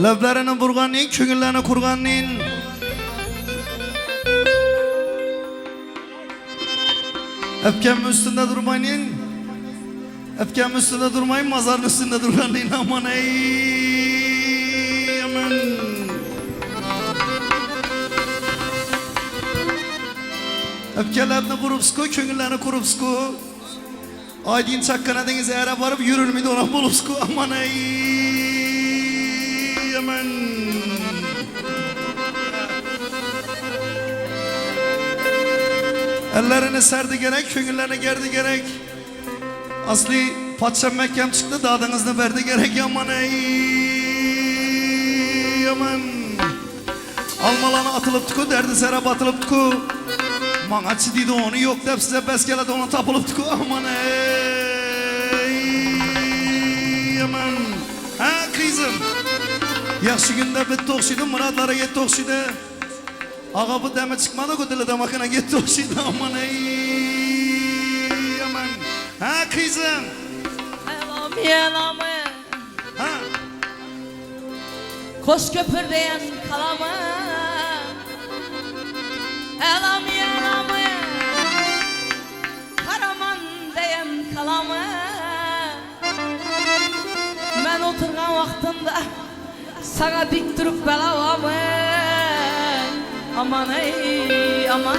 Lablarini burganning, ko'ngillarni qurganning. Öpkem üstünde durmayın. Öpkem üstünde durmayın, mazarın üstünde durganning. Aman ey, aman. Öpkelerini kurupsku, köngüllerini kurupsku. Aydın çakkana denize ere varıp yürülmedi ona bulupsku. Aman ey, aman. Ellerini serdi gerek, köngüllerini gerdi gerek. Asli Padşah Mekkem çıktı, dağdanızını verdi gerek. Aman ey, aman. Almalana atılıp tuku, derdi serap atılıp tuku. Manaçı dedi onu yok dep size beskelede ona tapılıp tuku. Aman ey, aman. Ha kızım. Yaxşı günde bitti okşuydu, muratlara gitti okşuydu. Ağa bu deme çıkmadı, güdüle de makına gitti okşuydu. Aman ey, aman. Ha kızım. Yalamı Ha. Koş köpürdeyen kalamı Elam yalamı Karaman deyen kalamı Ben oturgan vaxtında sana dik durup belavamı Aman ey aman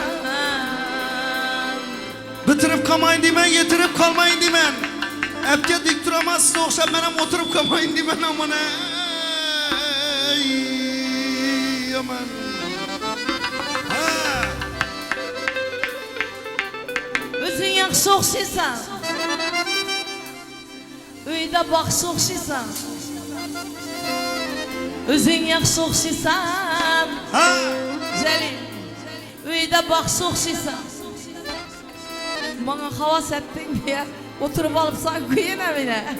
Bitirip kalmayın demen, getirip kalmayın demen. Epke dik duramazsın, okşap benim oturup kalmayın demen. Aman ey, aman. Ha. Özün yaxşı oxşaysan Öydə baxşı oxşaysan Özün yaxşı oxşaysan Ha. Cəlil Öydə baxşı oxşaysan Bana havas ettin diye oturup alıpsan kıyın evine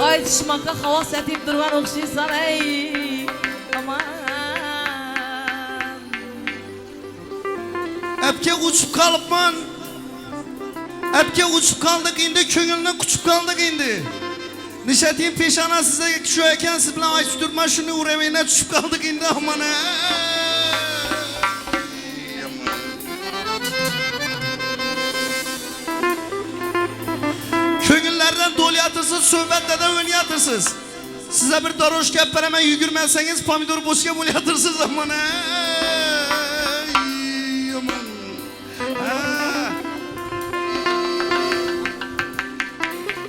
Ay düşmanka havas edip durgan oxşaysan ey aman Epke uçup kalıpman. Epke uçup kaldık indi, köngülüne uçup kaldık indi. Nişetiğin peşana size şu eken siz bilen ay sütürtma şunu uğramayına uçup kaldık indi. Aman ey, aman. Köngüllerden dolu yatırsız, sohbetlerden ön yatırsız. Size bir daroş kepper hemen yugürmezseniz pomidor boşka bol yatırsız. Aman ey, aman. Ha.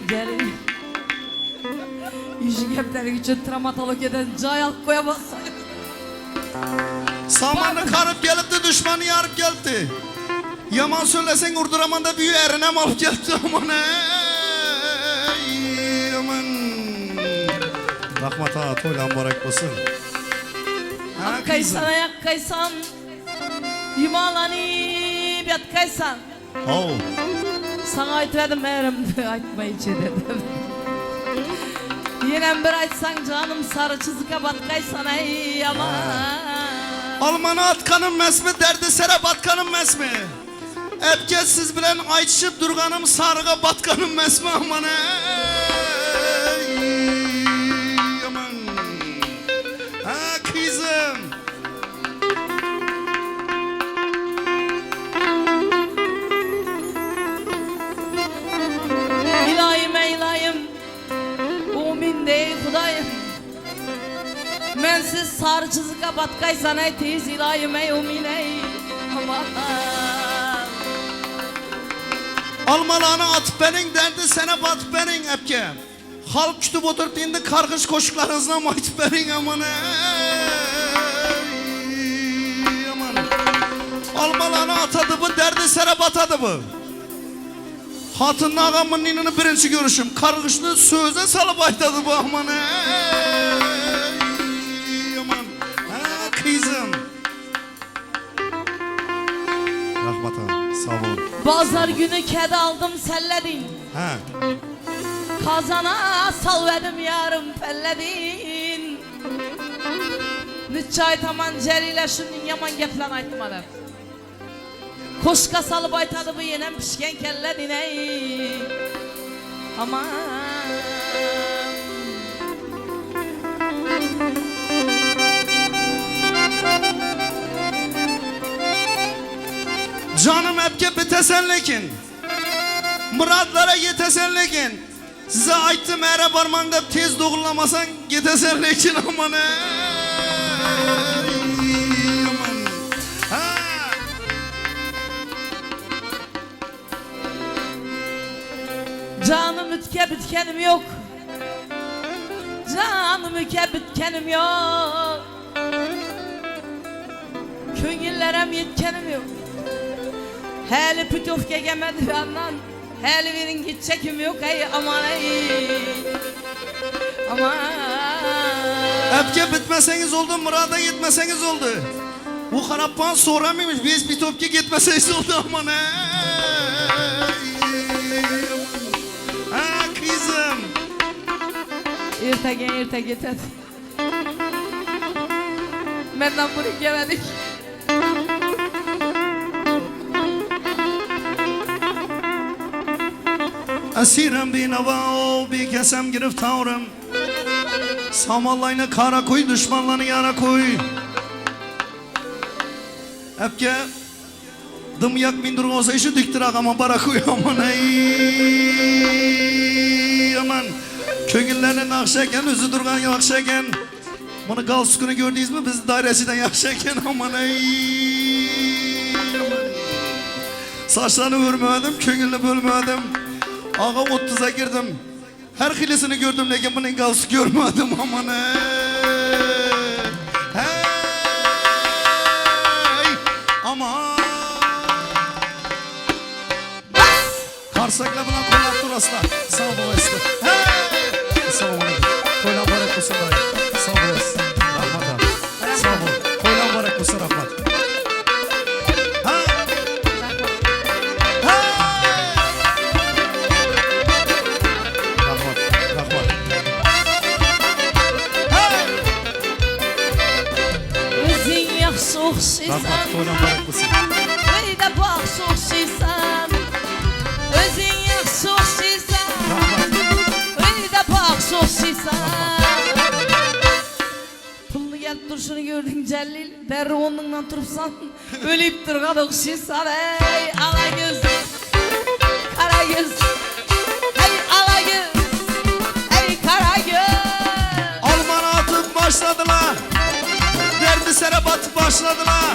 Cəlil Yüzü kepleri için travmatologiyeden cay alıp koyamazsın Samanı karıp gelip de düşmanı yarıp geldi. Yaman söylesen Urduraman'da büyü erinem alıp geldi. Aman ey, aman. Rahmat ağa toylan barak basın. Akkaysan ayakkaysan Yumalanıp yatkaysan Oh. Sana aytmadım erimdi aytmayıcı dedim Yine bir aytsan canım sarı çizike batkaysan ey aman Almanı atkanım mesmi, derdi serap atkanım mesmi. Epke siz bilen ayçışıp durganım sarıga batkanım mesmi. Aman ey, aman. Ha kızım. İlahim ilahim Umin dey Xudayım Mensiz sarı çizike batkaysan ey tez ilahim ey umin ey aman Almalarını atıp benim, derdi sana batıp benim epke. Halk kütüp oturup indi kargış koşuklarınızla maytıp benim. Aman ey, aman. Almalarını atadı bu, derdi sana batadı bu. Hatının ağamın ninini birinci görüşüm. Kargışını söze salıp aytadı bu. Aman ey, aman. Ha kızım. Rahmat ağa, sağ olun. Bazar günü kedi aldım selledin Ha. Kazana salvedim yarım felledin Nüçay taman Celil'e şunun yaman geplen aytmadım Koşka salıp aytadı bu yenem pişken kelle diney. Aman. Canım hepke bitesen lekin, muratlara yetesen lekin. Size aytdım ere parmağında tez doğrulamasan yetesen lekin aman ey, aman. Ha. Canım ütke bitkenim yok. Canım ütke bitkenim yok. Köngüllerem yetkenim yok. Heli pütofke gemedi yandan. Heli verin gidecekim yok ey aman ey. Aman. Hepke bitmeseniz oldu, murada gitmeseniz oldu. Bu harappan sonra mıymış? Biz bir topki gitmeseniz oldu aman ey. Ha kızım. Ertege gitedi. Benden buraya gelmedik. Esirem bir nava bir kesem giriftarım. Samallayını kara koy, düşmanlarını yana koy. Hepke dımyak bindir olsa işi diktir ağama bara koy aman ey aman. Köngüllerine nakşeken, özü durgan yakşeken. Bunu galsukunu gördünüz mü? Biz dairesinden yakşeken aman ey aman. Saçlarını örmedim, köngülünü bölmedim. Ağa 30'a girdim. Her hilesini gördüm lakin bunun galsı görmedim aman ey. Hey aman. Karsakla buna kollar durasla. Sağ ol babası. Hey. Sağ ol. Koylan barak olsun dayı. Sağ ol babası. Rahmat abi. Sağ ol. Koylan barak olsun rahmat. Soğuşsan, öyle de bak soğuşsan. Özün yak soğuşsan, öyle de bak soğuşsan. Pulunu gelip duruşunu gördün Celil, derri onunla turupsan, ölüp durgan okşaysan. Ey ala göz, kara göz, ey ala göz, ey kara göz. Alman atıp başladılar. Derdi sere batıp başladılar.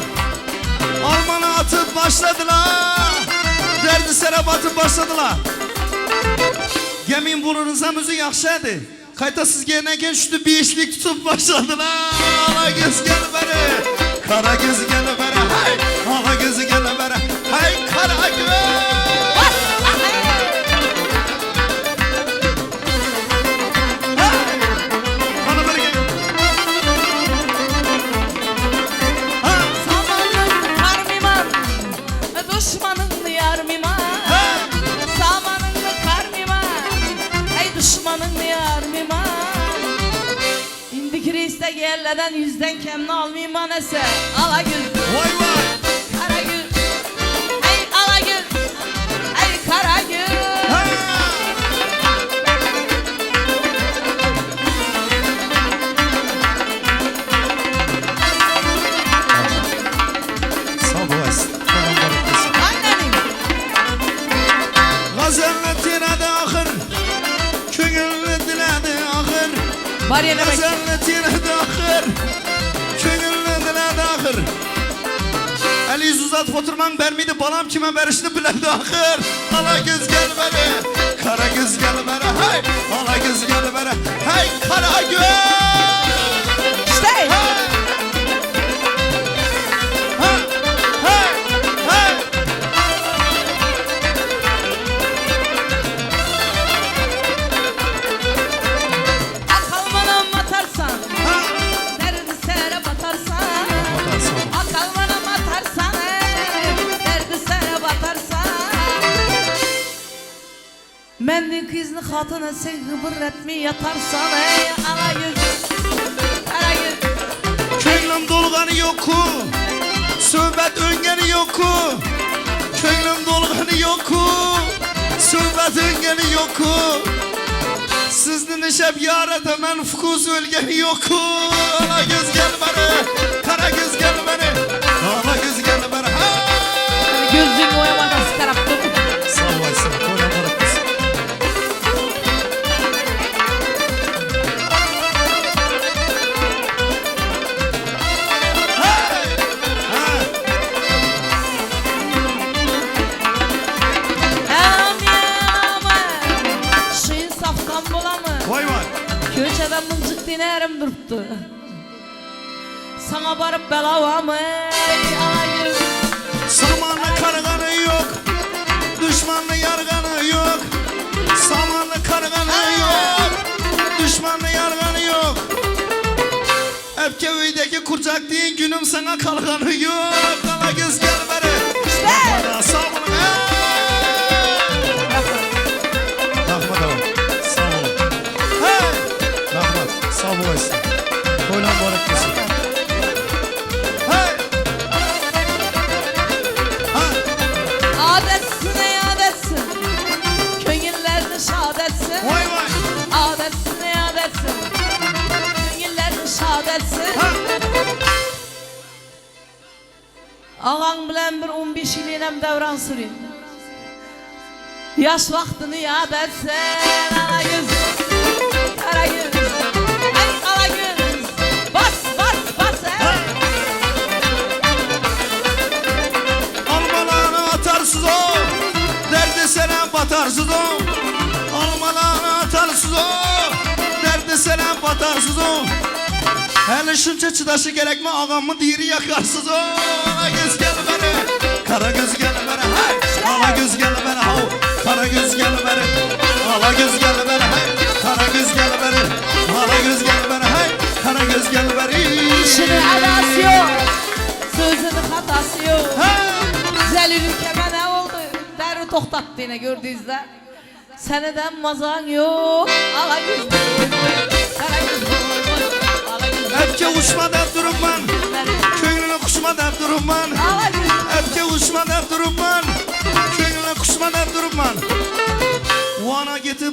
Alman'a atıp başladılar. Derdi sere batıp başladılar. Gemin bulunuza müzik yakşaydı. Kaytasız gelirken şütü bir işlik tutup başladılar. Ala göz gel beri, kara göz gel beri. Hay, ala göz gel beri. Hay kara göz. Düşmanın yar miman, samanın kar miman, ey düşmanın yar miman. İndi Kriste gelleden yüzden kemni almayman ese, ala gül, Vay vay. kara gül, ey ala gül, ey kara gül. Sağ olasın. Gazelini tiredi ahır, köngülünü diledi ahır. Var yine bek. Gazelini tiredi ahır, köngülünü diledi ahır. El yüz uzat oturmam vermiydi, balam kime verişini biledi ahır. Ala göz gel beri, kara göz gel beri. Hey, ala göz gel beri. Hey, kara göz. İşte. Hey. Hey, hey, hey. Akalmanam atarsan, derdi sere batarsan. Akalmanam atarsan, derdi sere batarsan. Mendin kızını hatına sen gıbır etmi yatarsan. Ey ala göz, kara göz. Köylüm dolganı yoku, söhbət öngeni yoku. yoku, söhbətin yoku. Sizni nişab yarada men fukus ölgeni yoku. Ala göz gel bana, kara göz gel bana. Ala göz gel bana. Gözün oyamadan sıkarap durdu. Sağ olasın, koyun bırakız. Vay vay. Köçeden mıncık dinerim duruptu. Sana barıp belavamı ayır. Samanlı karganı yok, düşmanlı yarganı yok. Samanlı karganı yok, düşmanlı yarganı yok. Öpkeviydeki kurcak deyin günüm sana kalganı yok. Ala göz gel beri. İşte. Sağ olun. Rahmat abi. Sağ olun. Rahmat. Sağ olasın. Koylan barak mısın? Adetsin ey adetsin. Köyünlerini şad etsin. Vay vay. Adetsin ey adetsin. Köyünlerini şad etsin. Ağam bilen bir 15 ilinem devran süreyim. Yaş vaktini yad etsin. Ala göz, kara göz. Ay ala göz. Bas bas bas. Almalarını atarsız o, derdi sana batarsız o. Almalarını atarsız o, derdi sana batarsız o. Hele şunca çıdaşı gerek mi ağamı diri yakarsız o. Ala göz gel bana, kara göz gel bana. Ala göz gel bana, kara göz gel bana. Ala göz gel bana, kara göz gel bana. Ala göz gel bana, kara göz gel bana. İşinin adası yok, sözünün hatası yok. Güzel ülkeme ne oldu? Derri toktattı yine gördüğünüzde. Seneden mazan yok. Ala gözlü, kara gözlü, ala gözlü. Öpke uçma der durum ben. Köyüne kuşma der durum ben. Ala gözlü. Öpke uçma der durum ben. Köyüne kuşma der durum ben.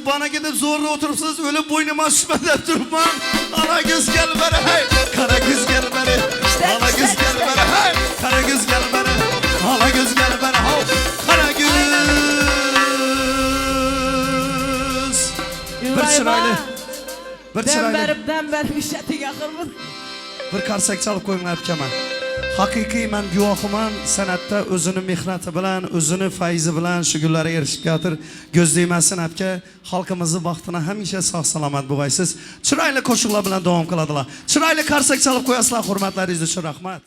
Bana gidip zorla oturupsuz öyle boynuma şüşme der durum ben. Ala göz gel bana hey. Kara göz gel bana. Ala göz gel bana hey. Kara göz gel bana. Ala göz gel bana hey. Kara göz. Bir çıraylı. Bir çıraylı. Demberip işeti yakırmın. Bir karsak çalıp koyun öpkemen. Haqiqiy men guvohiman, san'atda o'zini mehnati bilan, o'zini fayzi bilan shu kunlarga erishib keltir. Ko'zlaymasin aka, xalqimizni baxtini hamisha sog' salomat bo'lg'aysiz. Chiroyli qo'shiqlar bilan davom qiladilar. Chiroyli karsak chalib qo'yasizlar, hurmatlaringiz uchun rahmat.